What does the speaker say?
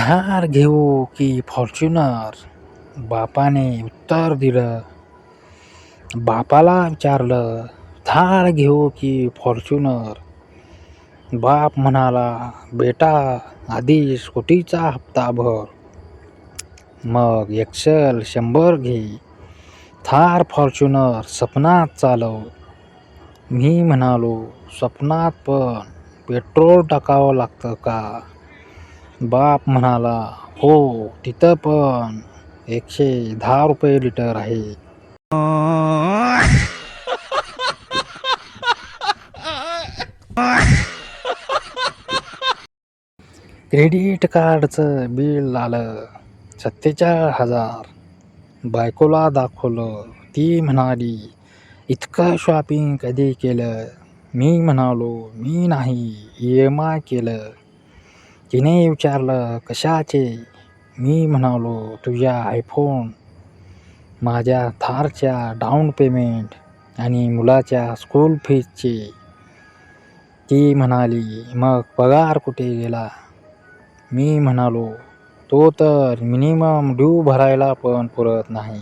थार घेऊ की फॉर्च्युनर? बापाने उत्तर दिलं. बापाला विचारलं, थार घेऊ की फॉर्च्युनर? बाप म्हणाला, बेटा आधी स्कूटीचा हप्ता भर, मग एक्सेल 100 घे. थार फॉर्च्युनर स्वप्नात चालव. मी म्हणालो, स्वप्नात पण पेट्रोल टाकावं लागतं का? बाप म्हणाला, हो, तिथं पण 110 रुपये लिटर आहे. क्रेडिट कार्डचं बिल आलं 47,000. बायकोला दाखवलं. ती म्हणाली, इतकं शॉपिंग कधी केलं? मी म्हणालो, मी नाही, EMI केलं. तिने विचारलं, कशाचे? मी म्हणालो, तुझ्या आयफोन, माझ्या थारच्या डाऊन पेमेंट आणि मुलाच्या स्कूल फीजचे. ती म्हणाली, मग पगार कुठे गेला? मी म्हणालो, तो तर मिनिमम ड्यू भरायला पण पुरत नाही.